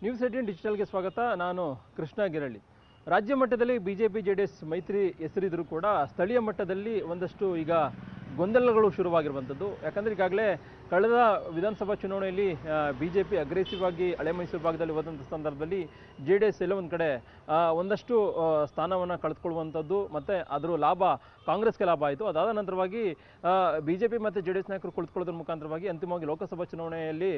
News18 ಡಿಜಿಟಲ್ಗೆ ಸ್ವಾಗತ. ನಾನು ಕೃಷ್ಣ ಗಿರಳ್ಳಿ. ರಾಜ್ಯ ಮಟ್ಟದಲ್ಲಿ ಬಿಜೆಪಿ ಜೆಡಿಎಸ್ ಮೈತ್ರಿ ಹೆಸರಿದ್ರೂ ಕೂಡ ಸ್ಥಳೀಯ ಮಟ್ಟದಲ್ಲಿ ಒಂದಷ್ಟು ಈಗ ಗೊಂದಲಗಳು ಶುರುವಾಗಿರುವಂಥದ್ದು. ಯಾಕಂದರೆ ಈಗಾಗಲೇ ಕಳೆದ ವಿಧಾನಸಭಾ ಚುನಾವಣೆಯಲ್ಲಿ ಬಿಜೆಪಿ ಅಗ್ರೆಸಿವ್ ಆಗಿ ಹಳೆ ಮೈಸೂರು ಭಾಗದಲ್ಲಿ ಹೋದಂಥ ಸಂದರ್ಭದಲ್ಲಿ ಜೆಡಿಎಸ್ ಎಲ್ಲ ಒಂದು ಕಡೆ ಒಂದಷ್ಟು ಸ್ಥಾನವನ್ನು ಕಳೆದುಕೊಳ್ಳುವಂಥದ್ದು ಮತ್ತು ಅದರ ಲಾಭ ಕಾಂಗ್ರೆಸ್ಗೆ ಲಾಭ ಆಯಿತು. ಅದಾದ ನಂತರವಾಗಿ ಬಿಜೆಪಿ ಮತ್ತು ಜೆಡಿಎಸ್ ನಾಯಕರು ಕುಳಿತುಕೊಳ್ಳೋದ್ರ ಮುಖಾಂತರವಾಗಿ ಅಂತಿಮವಾಗಿ ಲೋಕಸಭಾ ಚುನಾವಣೆಯಲ್ಲಿ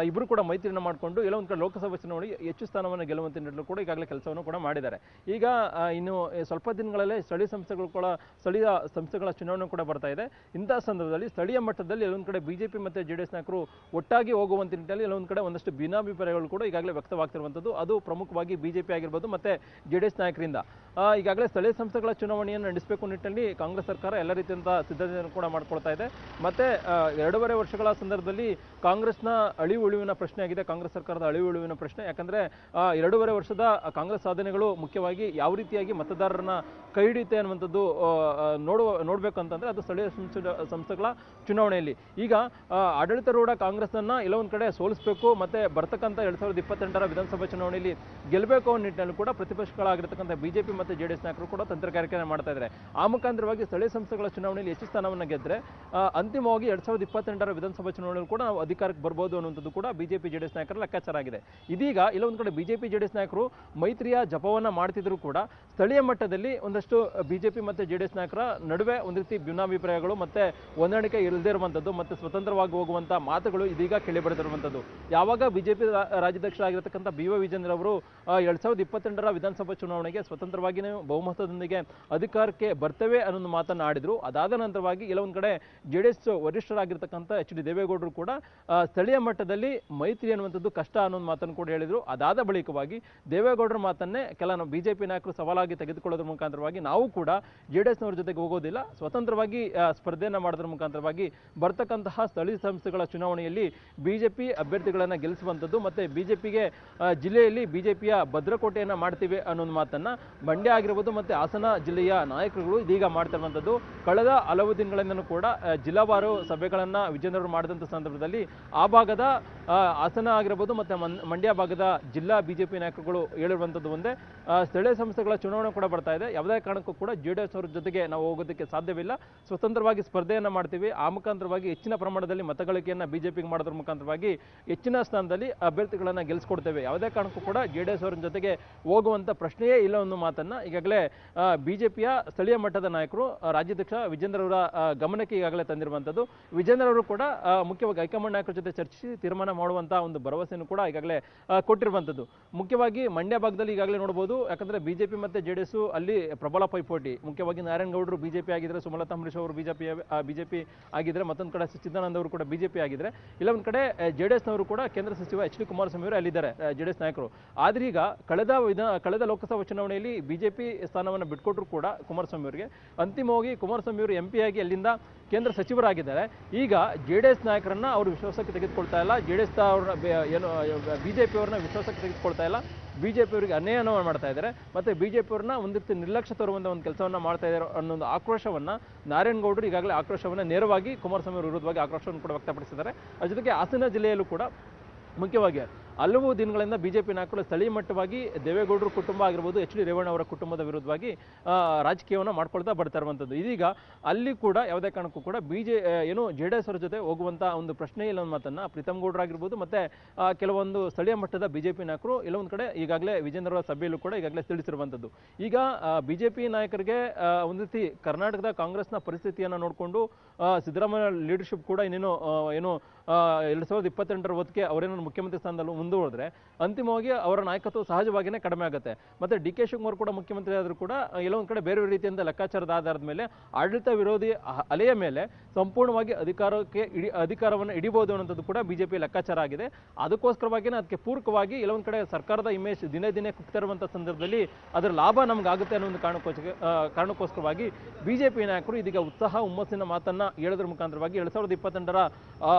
ಇಬ್ಬರು ಕೂಡ ಮೈತ್ರಿಯನ್ನು ಮಾಡಿಕೊಂಡು ಎಲ್ಲ ಒಂದು ಕಡೆ ಲೋಕಸಭಾ ಚುನಾವಣೆಗೆ ಹೆಚ್ಚು ಸ್ಥಾನವನ್ನು ಗೆಲ್ಲುವಂತೆ ನೀಡಲು ಕೂಡ ಈಗಾಗಲೇ ಕೆಲಸವನ್ನು ಕೂಡ ಮಾಡಿದ್ದಾರೆ. ಈಗ ಇನ್ನು ಸ್ವಲ್ಪ ದಿನಗಳಲ್ಲೇ ಸ್ಥಳೀಯ ಸಂಸ್ಥೆಗಳ ಚುನಾವಣೆ ಕೂಡ ಬರ್ತಾ ಇದೆ. ಇಂತಹ ಸಂದರ್ಭದಲ್ಲಿ ಸ್ಥಳೀಯ ಮಟ್ಟದಲ್ಲಿ ಎಲ್ಲೊಂದು ಕಡೆ ಬಿಜೆಪಿ ಮತ್ತು ಜೆಡಿಎಸ್ ನಾಯಕರು ಒಟ್ಟಾಗಿ ಹೋಗುವಂತ ನಿಟ್ಟಿನಲ್ಲಿ ಎಲ್ಲೊಂದು ಕಡೆ ಒಂದಷ್ಟು ಭಿನ್ನಾಭಿಪ್ರಾಯಗಳು ಕೂಡ ಈಗಾಗಲೇ ವ್ಯಕ್ತವಾಗ್ತಿರುವಂಥದ್ದು. ಅದು ಪ್ರಮುಖವಾಗಿ ಬಿಜೆಪಿ ಆಗಿರ್ಬೋದು ಮತ್ತು ಜೆಡಿಎಸ್ ನಾಯಕರಿಂದ ಈಗಾಗಲೇ ಸ್ಥಳೀಯ ಸಂಸ್ಥೆಗಳ ಚುನಾವಣೆಯನ್ನು ನಡೆಸಬೇಕು ನಿಟ್ಟಿನಲ್ಲಿ ಕಾಂಗ್ರೆಸ್ ಸರ್ಕಾರ ಎಲ್ಲ ರೀತಿಯಂಥ ಸಿದ್ಧತೆಯನ್ನು ಕೂಡ ಮಾಡ್ಕೊಳ್ತಾ ಇದೆ. ಮತ್ತು 2.5 ವರ್ಷಗಳ ಸಂದರ್ಭದಲ್ಲಿ ಕಾಂಗ್ರೆಸ್ನ ಅಳಿವು ಉಳಿವಿನ ಪ್ರಶ್ನೆ ಆಗಿದೆ. ಕಾಂಗ್ರೆಸ್ ಸರ್ಕಾರದ ಅಳಿವು ಉಳಿವಿನ ಪ್ರಶ್ನೆ. ಯಾಕಂದರೆ 2.5 ವರ್ಷದ ಕಾಂಗ್ರೆಸ್ ಸಾಧನೆಗಳು ಮುಖ್ಯವಾಗಿ ಯಾವ ರೀತಿಯಾಗಿ ಮತದಾರರನ್ನ ಕೈ ಹಿಡಿಯುತ್ತೆ ಅನ್ನುವಂಥದ್ದು ನೋಡಬೇಕಂತಂದರೆ ಅದು ಸ್ಥಳೀಯ ಸಂಸ್ಥೆಗಳ ಚುನಾವಣೆಯಲ್ಲಿ. ಈಗ ಆಡಳಿತಾರೂಢ ಕಾಂಗ್ರೆಸ್ಸನ್ನು ಎಲ್ಲೊಂದು ಕಡೆ ಸೋಲಿಸಬೇಕು ಮತ್ತು ಬರ್ತಕ್ಕಂಥ 2028ರ ವಿಧಾನಸಭಾ ಚುನಾವಣೆಯಲ್ಲಿ ಗೆಲ್ಲಬೇಕು ಅನ್ನೋ ನಿಟ್ಟಿನಲ್ಲಿ ಕೂಡ ಪ್ರತಿಪಕ್ಷಗಳಾಗಿರ್ತಕ್ಕಂಥ ಬಿಜೆಪಿ ಮತ್ತು ಜೆಡಿಎಸ್ ನಾಯಕರು ಕೂಡ ತಂತ್ರಗಾರಿಕೆಯನ್ನು ಮಾಡ್ತಾ ಇದ್ದಾರೆ. ಆ ಮುಖಾಂತರವಾಗಿ ಸ್ಥಳೀಯ ಸಂಸ್ಥೆಗಳ ಚುನಾವಣೆಯಲ್ಲಿ ಹೆಚ್ಚು ಸ್ಥಾನವನ್ನು ಗೆದ್ದರೆ ಅಂತಿಮವಾಗಿ 2028ರ ವಿಧಾನಸಭಾ ಚುನಾವಣೆಯಲ್ಲಿ ಕೂಡ ನಾವು ಅಧಿಕಾರಕ್ಕೆ ಬರ್ಬೋದು ಅನ್ನುವಂಥದ್ದು ಕೂಡ ಬಿಜೆಪಿ ಜೆಡಿಎಸ್ ನಾಯಕರ ಲೆಕ್ಕಾಚಾರ ಆಗಿದೆ. ಇದೀಗ ಇಲ್ಲೊಂದು ಕಡೆ ಬಿಜೆಪಿ ಜೆಡಿಎಸ್ ನಾಯಕರು ಮೈತ್ರಿಯ ಜಪವನ್ನು ಮಾಡ್ತಿದ್ರು ಕೂಡ ಸ್ಥಳೀಯ ಮಟ್ಟದಲ್ಲಿ ಒಂದಷ್ಟು ಬಿಜೆಪಿ ಮತ್ತು ಜೆಡಿಎಸ್ ನಾಯಕರ ನಡುವೆ ಒಂದು ರೀತಿ ಭಿನ್ನಾಭಿಪ್ರಾಯಗಳು ಮತ್ತು ಹೊಂದಾಣಿಕೆ ಇಲ್ಲದೇ ಇರುವಂಥದ್ದು ಮತ್ತು ಸ್ವತಂತ್ರವಾಗಿ ಹೋಗುವಂಥ ಮಾತುಗಳು ಇದೀಗ ಕೇಳಿಬರುತ್ತಿರುವಂಥದ್ದು. ಯಾವಾಗ ಬಿಜೆಪಿ ರಾಜ್ಯಾಧ್ಯಕ್ಷರಾಗಿರ್ತಕ್ಕಂಥ BY ವಿಜೇಂದ್ರ ಅವರು 2028ರ ವಿಧಾನಸಭಾ ಚುನಾವಣೆಗೆ ಸ್ವತಂತ್ರವಾಗಿಯೇ ಬಹುಮತದೊಂದಿಗೆ ಅಧಿಕಾರಕ್ಕೆ ಬರ್ತೇವೆ ಅನ್ನೋ ಮಾತನ್ನು ಆಡಿದ್ರು. ಅದಾದ ನಂತರವಾಗಿ ಕೆಲವೊಂದು ಕಡೆ ಜೆಡಿಎಸ್ ವರಿಷ್ಠರಾಗಿರ್ತಕ್ಕಂಥ HD ದೇವೇಗೌಡರು ಕೂಡ ಸ್ಥಳೀಯ ಮಟ್ಟದಲ್ಲಿ ಮೈತ್ರಿ ಅನ್ನುವಂಥದ್ದು ಕಷ್ಟ ಅನ್ನೋ ಮಾತನ್ನು ಕೂಡ ಹೇಳಿದರು. ಅದಾದ ಬಳಿಕವಾಗಿ ದೇವೇಗೌಡರ ಮಾತನ್ನೇ ಕೆಲ ಬಿಜೆಪಿ ನಾಯಕರು ಸವಾಲಾಗಿ ತೆಗೆದುಕೊಳ್ಳೋದ್ರ ಮುಖಾಂತರವಾಗಿ ನಾವು ಕೂಡ ಜೆಡಿಎಸ್ನವ್ರ ಜೊತೆಗೆ ಹೋಗೋದಿಲ್ಲ, ಸ್ವತಂತ್ರವಾಗಿ ಸ್ಪರ್ಧೆಯನ್ನು ಮಾಡೋದ್ರ ಮುಖಾಂತರವಾಗಿ ಬರ್ತಕ್ಕಂತಹ ಸ್ಥಳೀಯ ಸಂಸ್ಥೆಗಳ ಚುನಾವಣೆಯಲ್ಲಿ ಬಿಜೆಪಿ ಅಭ್ಯರ್ಥಿಗಳನ್ನು ಗೆಲ್ಲಿಸುವಂಥದ್ದು ಮತ್ತು ಬಿಜೆಪಿಗೆ ಜಿಲ್ಲೆಯಲ್ಲಿ ಬಿಜೆಪಿಯ ಭದ್ರಕೋಟೆಯನ್ನು ಮಾಡ್ತೀವಿ ಅನ್ನೋ ಮಾತನ್ನು ಮಂಡ್ಯ ಆಗಿರ್ಬೋದು ಮತ್ತು ಹಾಸನ ಜಿಲ್ಲೆಯ ನಾಯಕರುಗಳು ಇದೀಗ ಮಾಡ್ತಿರುವಂಥದ್ದು. ಕಳೆದ ಹಲವು ದಿನಗಳಿಂದಲೂ ಕೂಡ ಜಿಲ್ಲಾವಾರು ಸಭೆಗಳನ್ನು ವಿಜೇಂದ್ರ ಮಾಡಿದಂಥ ಸಂದರ್ಭದಲ್ಲಿ ಆ ಭಾಗದ ಹಾಸನ ಆಗಿರ್ಬೋದು ಮತ್ತು ಮಂಡ್ಯ ಭಾಗದ ಜಿಲ್ಲಾ ಬಿಜೆಪಿ ನಾಯಕರುಗಳು ಹೇಳಿರುವಂಥದ್ದು ಒಂದೇ, ಸ್ಥಳೀಯ ಸಂಸ್ಥೆಗಳ ಚುನಾವಣೆ ಕೂಡ ಬರ್ತಾ ಇದೆ, ಯಾವುದೇ ಕಾರಣಕ್ಕೂ ಕೂಡ ಜೆಡಿಎಸ್ ಅವ್ರ ಜೊತೆಗೆ ನಾವು ಹೋಗೋದಕ್ಕೆ ಸಾಧ್ಯವಿಲ್ಲ, ಸ್ವತಂತ್ರವಾಗಿ ಸ್ಪರ್ಧೆಯನ್ನು ಮಾಡ್ತೀವಿ, ಆ ಮುಖಾಂತರವಾಗಿ ಹೆಚ್ಚಿನ ಪ್ರಮಾಣದಲ್ಲಿ ಮತಗಳಿಕೆಯನ್ನು ಬಿಜೆಪಿಗೆ ಮಾಡೋದ್ರ ಮುಖಾಂತರವಾಗಿ ಹೆಚ್ಚಿನ ಸ್ಥಾನದಲ್ಲಿ ಅಭ್ಯರ್ಥಿಗಳನ್ನು ಗೆಲ್ಲಿಸ್ಕೊಡ್ತೇವೆ, ಯಾವುದೇ ಕಾರಣಕ್ಕೂ ಕೂಡ ಜೆಡಿಎಸ್ ಅವರ ಜೊತೆಗೆ ಹೋಗುವಂಥ ಪ್ರಶ್ನೆಯೇ ಇಲ್ಲ ಅನ್ನೋ ಮಾತನ್ನು ಈಗಾಗಲೇ ಬಿಜೆಪಿಯ ಸ್ಥಳೀಯ ಮಟ್ಟದ ನಾಯಕರು ರಾಜ್ಯಾಧ್ಯಕ್ಷ ವಿಜೇಂದ್ರ ಅವರ ಗಮನಕ್ಕೆ ಈಗಾಗಲೇ ತಂದಿರುವಂಥದ್ದು. ವಿಜೇಂದ್ರ ಅವರು ಕೂಡ ಮುಖ್ಯವಾಗಿ ಹೈಕಮಾಂಡ್ ನಾಯಕರ ಜೊತೆ ಚರ್ಚಿಸಿ ತೀರ್ಮಾನ ಮಾಡುವಂಥ ಒಂದು ಭರವಸೆಯನ್ನು ಕೂಡ ಈಗಾಗಲೇ ಕೊಟ್ಟಿರುವಂಥದ್ದು. ಮುಖ್ಯವಾಗಿ ಮಂಡ್ಯ ಭಾಗದಲ್ಲಿ ಈಗಾಗಲೇ ನೋಡ್ಬೋದು, ಯಾಕಂದರೆ ಬಿಜೆಪಿ ಮತ್ತು ಜೆಡಿಎಸ್ ಅಲ್ಲಿ ಪ್ರಬಲ ಪೈಪೋಟಿ. ಮುಖ್ಯವಾಗಿ ನಾರಾಯಣಗೌಡರು ಬಿಜೆಪಿ ಆಗಿದ್ರೆ, ಸುಮಲತಾ ಅಂಬರೀಶ್ ಅವರು ಬಿಜೆಪಿ ಆಗಿದ್ರೆ, ಮತ್ತೊಂದು ಕಡೆ ಚಿದಾನಂದ ಅವರು ಕೂಡ ಬಿಜೆಪಿ ಆಗಿದ್ರೆ, ಇಲ್ಲ ಒಂದು ಕಡೆ ಜೆಡಿಎಸ್ನವರು ಕೂಡ ಕೇಂದ್ರ ಸಚಿವ HD ಕುಮಾರಸ್ವಾಮಿ ಅವರು ಅಲ್ಲಿದ್ದಾರೆ ಜೆಡಿಎಸ್ ನಾಯಕರು. ಆದ್ರೆ ಈಗ ಕಳೆದ ಲೋಕಸಭಾ ಚುನಾವಣೆಯಲ್ಲಿ ಬಿಜೆಪಿ ಸ್ಥಾನವನ್ನು ಬಿಟ್ಕೊಟ್ರು ಕೂಡ ಕುಮಾರಸ್ವಾಮಿ ಅವರಿಗೆ, ಅಂತಿಮವಾಗಿ ಕುಮಾರಸ್ವಾಮಿ ಅವರು MP ಆಗಿ ಅಲ್ಲಿಂದ ಕೇಂದ್ರ ಸಚಿವರಾಗಿದ್ದಾರೆ. ಈಗ ಜೆಡಿಎಸ್ ನಾಯಕರನ್ನ ಅವರು ವಿಶ್ವಾಸಕ್ಕೆ ತೆಗೆದುಕೊಳ್ತಾ ಇಲ್ಲ, ಜೆಡಿಎಸ್ ಬಿಜೆಪಿ ಅವ್ರನ್ನ ವಿಶ್ವಾಸಕ್ಕೆ ತೆಗೆದುಕೊಳ್ತಾ ಇಲ್ಲ, ಬಿಜೆಪಿ ಅವರಿಗೆ ಅನ್ಯಾಯವನ್ನು ಮಾಡ್ತಾ ಇದ್ದಾರೆ ಮತ್ತು ಬಿಜೆಪಿ ಅವ್ರನ್ನ ಒಂದು ರೀತಿ ನಿರ್ಲಕ್ಷ್ಯ ತರುವಂಥ ಒಂದು ಕೆಲಸವನ್ನು ಮಾಡ್ತಾ ಇದ್ದಾರೆ ಅನ್ನೋ ಒಂದು ಆಕ್ರೋಶವನ್ನು ನಾರಾಯಣಗೌಡರು ಈಗಾಗಲೇ ಆಕ್ರೋಶವನ್ನು ನೇರವಾಗಿ ಕುಮಾರಸ್ವಾಮಿ ಅವರ ವಿರುದ್ಧವಾಗಿ ಆಕ್ರೋಶವನ್ನು ಕೂಡ ವ್ಯಕ್ತಪಡಿಸಿದ್ದಾರೆ. ಅದ್ರ ಜೊತೆಗೆ ಹಾಸನ ಜಿಲ್ಲೆಯಲ್ಲೂ ಕೂಡ ಮುಖ್ಯವಾಗಿ ಹಲವು ದಿನಗಳಿಂದ ಬಿಜೆಪಿ ನಾಯಕರು ಸ್ಥಳೀಯ ಮಟ್ಟವಾಗಿ ದೇವೇಗೌಡರ ಕುಟುಂಬ ಆಗಿರ್ಬೋದು, HD ರೇವಣ್ಣ ಅವರ ಕುಟುಂಬದ ವಿರುದ್ಧವಾಗಿ ರಾಜಕೀಯವನ್ನು ಮಾಡ್ಕೊಳ್ತಾ ಬರ್ತಾ ಇರುವಂಥದ್ದು. ಇದೀಗ ಅಲ್ಲಿ ಕೂಡ ಯಾವುದೇ ಕಾರಣಕ್ಕೂ ಕೂಡ ಜೆಡಿಎಸ್ ಅವರ ಜೊತೆ ಹೋಗುವಂಥ ಒಂದು ಪ್ರಶ್ನೆ ಇಲ್ಲ ಅನ್ನೋ ಮಾತನ್ನು ಪ್ರೀತಮ್ ಗೌಡರಾಗಿರ್ಬೋದು ಮತ್ತು ಕೆಲವೊಂದು ಸ್ಥಳೀಯ ಮಟ್ಟದ ಬಿಜೆಪಿ ನಾಯಕರು ಎಲ್ಲೊಂದು ಕಡೆ ಈಗಾಗಲೇ ವಿಜೇಂದ್ರ ಅವರ ಸಭೆಯಲ್ಲೂ ಕೂಡ ಈಗಾಗಲೇ ತಿಳಿಸಿರುವಂಥದ್ದು. ಈಗ ಬಿಜೆಪಿ ನಾಯಕರಿಗೆ ಒಂದು ರೀತಿ ಕರ್ನಾಟಕದ ಕಾಂಗ್ರೆಸ್ನ ಪರಿಸ್ಥಿತಿಯನ್ನು ನೋಡಿಕೊಂಡು ಸಿದ್ದರಾಮಯ್ಯ ಲೀಡರ್ಶಿಪ್ ಕೂಡ ಇನ್ನೇನು 2028ರ ಹೊತ್ತಿಗೆ ಅವರೇನೋ ಮುಖ್ಯಮಂತ್ರಿ ಸ್ಥಾನದಲ್ಲಿ ಮುಂದುವರೆದ್ರೆ ಅಂತಿಮವಾಗಿ ಅವರ ನಾಯಕತ್ವ ಸಹಜವಾಗಿಯೇ ಕಡಿಮೆ ಆಗುತ್ತೆ. ಮತ್ತು DK ಶಿವಕುಮಾರ್ ಕೂಡ ಮುಖ್ಯಮಂತ್ರಿ ಆದರೂ ಕೂಡ ಎಲ್ಲೊಂದು ಕಡೆ ಬೇರೆ ರೀತಿಯಿಂದ ಲೆಕ್ಕಾಚಾರದ ಆಧಾರದ ಮೇಲೆ ಆಡಳಿತ ವಿರೋಧಿ ಅಲೆಯ ಮೇಲೆ ಸಂಪೂರ್ಣವಾಗಿ ಅಧಿಕಾರವನ್ನು ಹಿಡಿಬಹುದು ಅನ್ನೋದು ಕೂಡ ಬಿಜೆಪಿ ಲೆಕ್ಕಾಚಾರ ಆಗಿದೆ. ಅದಕ್ಕೋಸ್ಕರವಾಗಿ ಅದಕ್ಕೆ ಪೂರಕವಾಗಿ ಎಲ್ಲೊಂದು ಕಡೆ ಸರ್ಕಾರದ ಇಮೇಜ್ ದಿನೇ ದಿನೇ ಕುಗ್ತಿರುವಂಥ ಸಂದರ್ಭದಲ್ಲಿ ಅದರ ಲಾಭ ನಮಗಾಗುತ್ತೆ ಅನ್ನೋ ಒಂದು ಕಾರಣಕ್ಕೋಸ್ಕರವಾಗಿ ಬಿಜೆಪಿ ನಾಯಕರು ಇದೀಗ ಉತ್ಸಾಹ ಹುಮ್ಮಸ್ಸಿನ ಮಾತನ್ನು ಹೇಳೋದ್ರ ಮುಖಾಂತರವಾಗಿ 2028ರ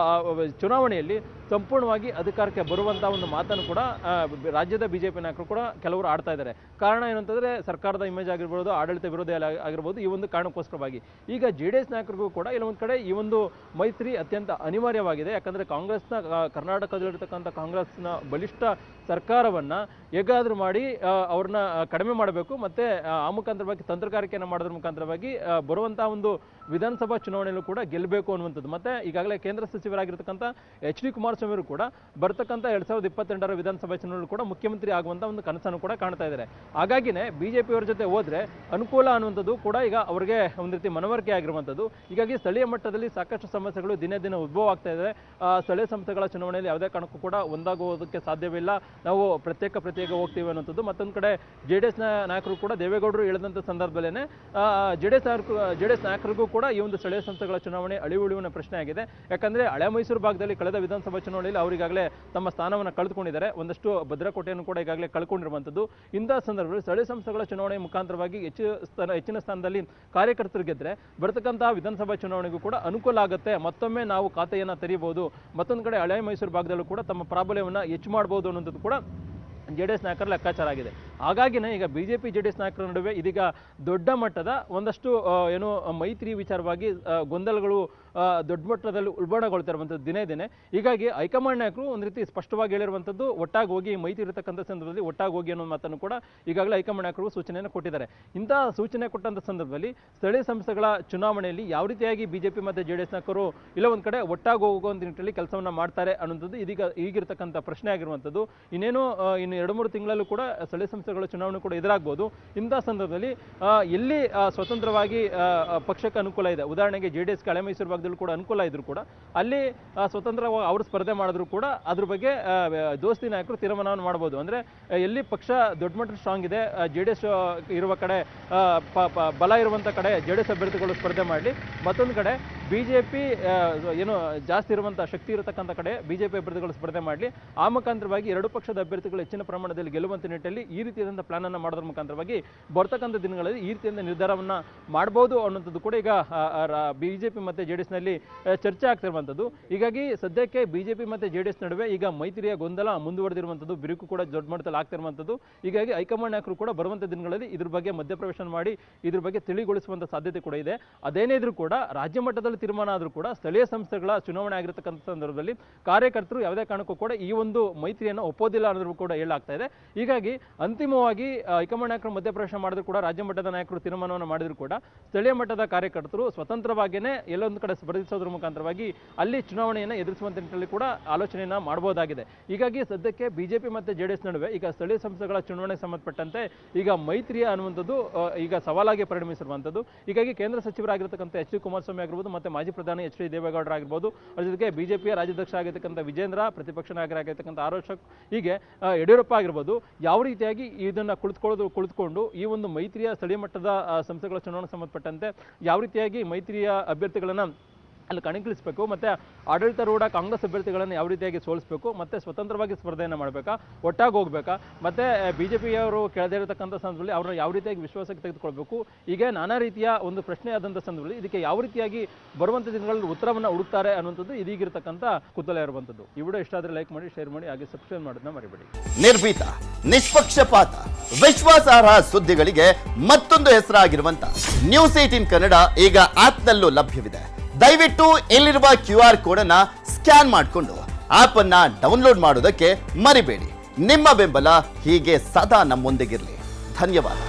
ಚುನಾವಣೆಯಲ್ಲಿ ಸಂಪೂರ್ಣವಾಗಿ ಅಧಿಕಾರಕ್ಕೆ ಬರುವಂಥ ಒಂದು ಒಂದು ಮಾತನ್ನು ಕೂಡ ರಾಜ್ಯದ ಬಿಜೆಪಿ ನಾಯಕರು ಕೂಡ ಕೆಲವರು ಆಡ್ತಾ ಇದ್ದಾರೆ. ಕಾರಣ ಏನಂತಂದ್ರೆ ಸರ್ಕಾರದ ಇಮೇಜ್ ಆಗಿರ್ಬೋದು, ಆಡಳಿತ ವಿರೋಧಿ ಆಗಿರ್ಬೋದು, ಈ ಒಂದು ಕಾರಣಕ್ಕೋಸ್ಕರವಾಗಿ ಈಗ JDS ನಾಯಕರಿಗೂ ಕೂಡ ಇಲ್ಲೊಂದು ಕಡೆ ಈ ಒಂದು ಮೈತ್ರಿ ಅತ್ಯಂತ ಅನಿವಾರ್ಯವಾಗಿದೆ. ಯಾಕಂದ್ರೆ ಕಾಂಗ್ರೆಸ್ನ ಕರ್ನಾಟಕದಲ್ಲಿರ್ತಕ್ಕಂಥ ಕಾಂಗ್ರೆಸ್ನ ಬಲಿಷ್ಠ ಸರ್ಕಾರವನ್ನ ಹೇಗಾದ್ರೂ ಮಾಡಿ ಅವ್ರನ್ನ ಕಡಿಮೆ ಮಾಡಬೇಕು, ಮತ್ತೆ ಆ ಮುಖಾಂತರವಾಗಿ ತಂತ್ರಗಾರಿಕೆಯನ್ನು ಮಾಡೋದ್ರ ಮುಖಾಂತರವಾಗಿ ಬರುವಂತಹ ಒಂದು ವಿಧಾನಸಭಾ ಚುನಾವಣೆಯಲ್ಲೂ ಕೂಡ ಗೆಲ್ಲಬೇಕು ಅನ್ನುವಂಥದ್ದು. ಮತ್ತೆ ಈಗಾಗಲೇ ಕೇಂದ್ರ ಸಚಿವರಾಗಿರ್ತಕ್ಕಂಥ HD ಕುಮಾರಸ್ವಾಮಿ ಅವರು ಕೂಡ ಬರ್ತಕ್ಕಂಥ 2022ರ ವಿಧಾನಸಭಾ ಚುನಾವಣೆ ಕೂಡ ಮುಖ್ಯಮಂತ್ರಿ ಆಗುವಂತ ಒಂದು ಕನಸನ್ನು ಕೂಡ ಕಾಣ್ತಾ ಇದ್ದಾರೆ. ಹಾಗಾಗಿನೇ ಬಿಜೆಪಿ ಅವರ ಜೊತೆ ಹೋದ್ರೆ ಅನುಕೂಲ ಅನ್ನುವಂಥದ್ದು ಕೂಡ ಈಗ ಅವರಿಗೆ ಒಂದು ರೀತಿ ಮನವರಿಕೆ ಆಗಿರುವಂಥದ್ದು. ಹೀಗಾಗಿ ಸ್ಥಳೀಯ ಮಟ್ಟದಲ್ಲಿ ಸಾಕಷ್ಟು ಸಮಸ್ಯೆಗಳು ದಿನೇ ದಿನ ಉದ್ಭವ ಆಗ್ತಾ ಇದೆ. ಸ್ಥಳೀಯ ಸಂಸ್ಥೆಗಳ ಚುನಾವಣೆಯಲ್ಲಿ ಯಾವುದೇ ಕಾರಣಕ್ಕೂ ಕೂಡ ಒಂದಾಗುವುದಕ್ಕೆ ಸಾಧ್ಯವಿಲ್ಲ, ನಾವು ಪ್ರತ್ಯೇಕ ಹೋಗ್ತೀವಿ ಅನ್ನುವಂಥದ್ದು. ಮತ್ತೊಂದು ಕಡೆ JDS ನಾಯಕರು ಕೂಡ ದೇವೇಗೌಡರು ಹೇಳಿದಂಥ ಸಂದರ್ಭದಲ್ಲೇ JDS ನಾಯಕರಿಗೂ ಕೂಡ ಈ ಒಂದು ಸ್ಥಳೀಯ ಸಂಸ್ಥೆಗಳ ಚುನಾವಣೆ ಅಳಿವುಳಿವಿನ ಪ್ರಶ್ನೆ ಆಗಿದೆ. ಯಾಕಂದ್ರೆ ಹಳೆ ಮೈಸೂರು ಭಾಗದಲ್ಲಿ ಕಳೆದ ವಿಧಾನಸಭಾ ಚುನಾವಣೆಯಲ್ಲಿ ಅವರಿಗಾಗಲೇ ತಮ್ಮ ಸ್ಥಾನವನ್ನು ಕಳೆದುಕೊಂಡಿದ್ದಾರೆ, ಒಂದಷ್ಟು ಭದ್ರಕೋಟೆಯನ್ನು ಕೂಡ ಈಗಾಗಲೇ ಕಳ್ಕೊಂಡಿರುವಂಥದ್ದು. ಇಂತಹ ಸಂದರ್ಭದಲ್ಲಿ ಸ್ಥಳೀಯ ಸಂಸ್ಥೆಗಳ ಚುನಾವಣೆ ಮುಖಾಂತರವಾಗಿ ಹೆಚ್ಚಿನ ಸ್ಥಾನದಲ್ಲಿ ಕಾರ್ಯಕರ್ತರು ಗೆದ್ರೆ ಬರ್ತಕ್ಕಂತಹ ವಿಧಾನಸಭಾ ಚುನಾವಣೆಗೂ ಕೂಡ ಅನುಕೂಲ ಆಗುತ್ತೆ. ಮತ್ತೊಮ್ಮೆ ನಾವು ಖಾತೆಯನ್ನು ತೆರೀಬಹುದು, ಮತ್ತೊಂದು ಕಡೆ ಹಳೆ ಮೈಸೂರು ಭಾಗದಲ್ಲೂ ಕೂಡ ತಮ್ಮ ಪ್ರಾಬಲ್ಯವನ್ನು ಹೆಚ್ಚು ಮಾಡಬಹುದು ಅನ್ನೋದು ಕೂಡ JDS ನಾಯಕರ ಲೆಕ್ಕಾಚಾರ ಆಗಿದೆ. ಹಾಗಾಗಿನೇ ಈಗ ಬಿಜೆಪಿ JDS ನಾಯಕರ ನಡುವೆ ಇದೀಗ ದೊಡ್ಡ ಮಟ್ಟದ ಒಂದಷ್ಟು ಏನು ಮೈತ್ರಿ ವಿಚಾರವಾಗಿ ಗೊಂದಲಗಳು ದೊಡ್ಡ ಮಟ್ಟದಲ್ಲಿ ಉಲ್ಬಣಗೊಳ್ತಿರುವಂಥದ್ದು ದಿನೇ ದಿನೇ. ಹೀಗಾಗಿ ಹೈಕಮಾಂಡ್ ನಾಯಕರು ಒಂದು ರೀತಿ ಸ್ಪಷ್ಟವಾಗಿ ಹೇಳಿರುವಂಥದ್ದು ಒಟ್ಟಾಗಿ ಹೋಗಿ ಮೈತ್ರಿ ಇರತಕ್ಕಂಥ ಸಂದರ್ಭದಲ್ಲಿ ಒಟ್ಟಾಗಿ ಹೋಗಿ ಅನ್ನೋ ಮಾತನ್ನು ಕೂಡ ಈಗಾಗಲೇ ಹೈಕಮಾಂಡ್ ನಾಯಕರು ಸೂಚನೆಯನ್ನು ಕೊಟ್ಟಿದ್ದಾರೆ. ಇಂತಹ ಸೂಚನೆ ಕೊಟ್ಟಂಥ ಸಂದರ್ಭದಲ್ಲಿ ಸ್ಥಳೀಯ ಸಂಸ್ಥೆಗಳ ಚುನಾವಣೆಯಲ್ಲಿ ಯಾವ ರೀತಿಯಾಗಿ ಬಿಜೆಪಿ ಮತ್ತು JDS ನಾಯಕರು ಇಲ್ಲ ಒಂದು ಕಡೆ ಒಟ್ಟಾಗಿ ಹೋಗುವಂಥ ನಿಟ್ಟಿನಲ್ಲಿ ಕೆಲಸವನ್ನು ಮಾಡ್ತಾರೆ ಅನ್ನೋದು ಈಗಿರ್ತಕ್ಕಂಥ ಪ್ರಶ್ನೆ ಆಗಿರುವಂಥದ್ದು. ಇನ್ನು 2-3 ತಿಂಗಳಲ್ಲೂ ಕೂಡ ಸ್ಥಳೀಯ ಸಂಸ್ಥೆಗಳ ಚುನಾವಣೆ ಕೂಡ ಎದುರಾಗಬಹುದು. ಇಂತಹ ಸಂದರ್ಭದಲ್ಲಿ ಎಲ್ಲಿ ಸ್ವತಂತ್ರವಾಗಿ ಪಕ್ಷಕ್ಕೆ ಅನುಕೂಲ ಇದೆ, ಉದಾಹರಣೆಗೆ JDS ಹಳೆ ಮೈಸೂರು ಭಾಗದಲ್ಲೂ ಕೂಡ ಅನುಕೂಲ ಇದ್ರು ಕೂಡ ಅಲ್ಲಿ ಸ್ವತಂತ್ರವಾಗಿ ಅವರು ಸ್ಪರ್ಧೆ ಮಾಡಿದ್ರು ಕೂಡ ಅದ್ರ ಬಗ್ಗೆ ದೋಸ್ತಿ ನಾಯಕರು ತೀರ್ಮಾನವನ್ನು ಮಾಡಬಹುದು. ಅಂದ್ರೆ ಎಲ್ಲಿ ಪಕ್ಷ ದೊಡ್ಡ ಮಟ್ಟ ಸ್ಟ್ರಾಂಗ್ ಇದೆ, JDS ಇರುವ ಕಡೆ ಬಲ ಇರುವಂತ ಕಡೆ JDS ಅಭ್ಯರ್ಥಿಗಳು ಸ್ಪರ್ಧೆ ಮಾಡಲಿ, ಮತ್ತೊಂದು ಕಡೆ ಬಿಜೆಪಿ ಏನು ಜಾಸ್ತಿ ಇರುವಂತಹ ಶಕ್ತಿ ಇರತಕ್ಕಂಥ ಕಡೆ ಬಿಜೆಪಿ ಅಭ್ಯರ್ಥಿಗಳು ಸ್ಪರ್ಧೆ ಮಾಡಲಿ. ಆ ಮುಖಾಂತರವಾಗಿ ಎರಡು ಪಕ್ಷದ ಅಭ್ಯರ್ಥಿಗಳು ಹೆಚ್ಚಿನ ಪ್ರಮಾಣದಲ್ಲಿ ಗೆಲ್ಲುವಂತ ನಿಟ್ಟಿನಲ್ಲಿ ಈ ರೀತಿಯಾದಂತಹ ಪ್ಲಾನ್ ಅನ್ನು ಮಾಡೋದ್ರ ಮುಖಾಂತರವಾಗಿ ಬರ್ತಕ್ಕಂಥ ದಿನಗಳಲ್ಲಿ ಈ ರೀತಿಯಿಂದ ನಿರ್ಧಾರವನ್ನ ಮಾಡಬಹುದು ಅನ್ನೋಂಥದ್ದು ಕೂಡ ಈಗ ಬಿಜೆಪಿ ಮತ್ತೆ JDS ನಲ್ಲಿ ಚರ್ಚೆ ಆಗ್ತಿರುವಂಥದ್ದು. ಹೀಗಾಗಿ ಸದ್ಯಕ್ಕೆ ಬಿಜೆಪಿ ಮತ್ತೆ JDS ನಡುವೆ ಈಗ ಮೈತ್ರಿಯ ಗೊಂದಲ ಮುಂದುವರೆದಿರುವಂಥದ್ದು, ಬಿರುಕು ಕೂಡ ದೊಡ್ಡ ಮಟ್ಟದಲ್ಲಿ ಆಗ್ತಿರುವಂಥದ್ದು. ಹೀಗಾಗಿ ಹೈಕಮಾಂಡ್ ನಾಯಕರು ಕೂಡ ಬರುವಂತ ದಿನಗಳಲ್ಲಿ ಇದ್ರ ಬಗ್ಗೆ ಮಧ್ಯಪ್ರವೇಶ ಮಾಡಿ ಇದ್ರ ಬಗ್ಗೆ ತಿಳಿಗೊಳಿಸುವಂತ ಸಾಧ್ಯತೆ ಕೂಡ ಇದೆ. ಅದೇನೇ ಇದ್ರೂ ಕೂಡ ರಾಜ್ಯ ಮಟ್ಟದಲ್ಲಿ ತೀರ್ಮಾನ ಆದ್ರೂ ಕೂಡ ಸ್ಥಳೀಯ ಸಂಸ್ಥೆಗಳ ಚುನಾವಣೆ ಆಗಿರತಕ್ಕಂಥ ಸಂದರ್ಭದಲ್ಲಿ ಕಾರ್ಯಕರ್ತರು ಯಾವುದೇ ಕಾರಣಕ್ಕೂ ಕೂಡ ಈ ಒಂದು ಮೈತ್ರಿಯನ್ನು ಒಪ್ಪೋದಿಲ್ಲ ಅನ್ನೋದು ಕೂಡ ಹೇಳಲಾಗ್ತಾ ಇದೆ. ಹೀಗಾಗಿ ಅಂತಿಮವಾಗಿ ಹೈಕಮಾಂಡ್ ನಾಯಕರು ಮಧ್ಯಪ್ರವೇಶ ಮಾಡಿದ್ರು ಕೂಡ ರಾಜ್ಯ ಮಟ್ಟದ ನಾಯಕರು ತೀರ್ಮಾನವನ್ನು ಮಾಡಿದ್ರು ಕೂಡ ಸ್ಥಳೀಯ ಮಟ್ಟದ ಕಾರ್ಯಕರ್ತರು ಸ್ವತಂತ್ರವಾಗಿಯೇ ಎಲ್ಲೊಂದು ಕಡೆ ಸ್ಪರ್ಧಿಸೋದ್ರ ಮುಖಾಂತರವಾಗಿ ಅಲ್ಲಿ ಚುನಾವಣೆಯನ್ನು ಎದುರಿಸುವಂತ ನಿಟ್ಟಿನಲ್ಲಿ ಕೂಡ ಆಲೋಚನೆಯನ್ನ ಮಾಡಬಹುದಾಗಿದೆ. ಹೀಗಾಗಿ ಸದ್ಯಕ್ಕೆ ಬಿಜೆಪಿ ಮತ್ತೆ JDS ನಡುವೆ ಈಗ ಸ್ಥಳೀಯ ಸಂಸ್ಥೆಗಳ ಚುನಾವಣೆಗೆ ಸಂಬಂಧಪಟ್ಟಂತೆ ಈಗ ಮೈತ್ರಿಯ ಅನ್ನುವಂಥದ್ದು ಈಗ ಸವಾಲಾಗಿ ಪರಿಣಮಿಸಿರುವಂಥದ್ದು. ಹೀಗಾಗಿ ಕೇಂದ್ರ ಸಚಿವರಾಗಿರ್ತಕ್ಕಂಥ HD ಕುಮಾರಸ್ವಾಮಿ ಆಗಿರ್ಬೋದು, ಮತ್ತೆ ಮಾಜಿ ಪ್ರಧಾನಿ HD ದೇವೇಗೌಡರು ಆಗಿರ್ಬೋದು, ಅದ್ರ ಜೊತೆಗೆ ಬಿಜೆಪಿಯ ರಾಜ್ಯಾಧ್ಯಕ್ಷ ಆಗಿರ್ತಕ್ಕಂಥ ವಿಜೇಂದ್ರ, ಪ್ರತಿಪಕ್ಷ ನಾಯಕರಾಗಿರ್ತಕ್ಕಂಥ ಆರೋಶಕ್, ಹೀಗೆ ಯಡಿಯೂರಪ್ಪ ಆಗಿರ್ಬೋದು, ಯಾವ ರೀತಿಯಾಗಿ ಇದನ್ನ ಕುಳಿತುಕೊಂಡು ಈ ಒಂದು ಮೈತ್ರಿಯ ಸ್ಥಳೀಯ ಮಟ್ಟದ ಸಂಸ್ಥೆಗಳ ಚುನಾವಣೆಗೆ ಸಂಬಂಧಪಟ್ಟಂತೆ ಯಾವ ರೀತಿಯಾಗಿ ಮೈತ್ರಿಯ ಅಭ್ಯರ್ಥಿಗಳನ್ನ ಅಲ್ಲಿ ಕಣಕ್ಕಿಳಿಸಬೇಕು, ಮತ್ತೆ ಆಡಳಿತಾರೂಢ ಕಾಂಗ್ರೆಸ್ ಅಭ್ಯರ್ಥಿಗಳನ್ನು ಯಾವ ರೀತಿಯಾಗಿ ಸೋಲಿಸಬೇಕು, ಮತ್ತೆ ಸ್ವತಂತ್ರವಾಗಿ ಸ್ಪರ್ಧೆಯನ್ನು ಮಾಡಬೇಕಾ, ಒಟ್ಟಾಗಿ ಹೋಗ್ಬೇಕಾ, ಮತ್ತೆ ಬಿಜೆಪಿಯವರು ಕೆಳದೇ ಇರತಕ್ಕಂಥ ಸಂದರ್ಭದಲ್ಲಿ ಅವ್ರನ್ನ ಯಾವ ರೀತಿಯಾಗಿ ವಿಶ್ವಾಸಕ್ಕೆ ತೆಗೆದುಕೊಳ್ಬೇಕು, ಹೀಗೆ ನಾನಾ ರೀತಿಯ ಒಂದು ಪ್ರಶ್ನೆ ಆದಂಥ ಸಂದರ್ಭದಲ್ಲಿ ಇದಕ್ಕೆ ಯಾವ ರೀತಿಯಾಗಿ ಬರುವಂಥ ದಿನಗಳಲ್ಲಿ ಉತ್ತರವನ್ನು ಹುಡುಕ್ತಾರೆ ಅನ್ನುವಂಥದ್ದು ಇದೀಗಿರ್ತಕ್ಕಂಥ ಕುತೂಹಲ ಇರುವಂಥದ್ದು. ಈ ವಿಡಿಯೋ ಇಷ್ಟ ಆದರೆ ಲೈಕ್ ಮಾಡಿ, ಶೇರ್ ಮಾಡಿ, ಹಾಗೆ ಸಬ್ಸ್ಕ್ರೈಬ್ ಮಾಡೋದನ್ನ ಮರಿಬೇಡಿ. ನಿರ್ಭೀತ, ನಿಷ್ಪಕ್ಷಪಾತ, ವಿಶ್ವಾಸಾರ್ಹ ಸುದ್ದಿಗಳಿಗೆ ಮತ್ತೊಂದು ಹೆಸರಾಗಿರುವಂತ ನ್ಯೂಸ್ 18 ಕನ್ನಡ ಈಗ ಆಪ್ನಲ್ಲೂ ಲಭ್ಯವಿದೆ. ದಯವಿಟ್ಟು ಇಲ್ಲಿರುವ QR ಕೋಡ್ ಅನ್ನ ಸ್ಕ್ಯಾನ್ ಮಾಡಿಕೊಂಡು ಆಪ್ ಅನ್ನ ಡೌನ್ಲೋಡ್ ಮಾಡೋದಕ್ಕೆ ಮರಿಬೇಡಿ. ನಿಮ್ಮ ಬೆಂಬಲ ಹೀಗೆ ಸದಾ ನಮ್ಮೊಂದಿಗಿರಲಿ. ಧನ್ಯವಾದ.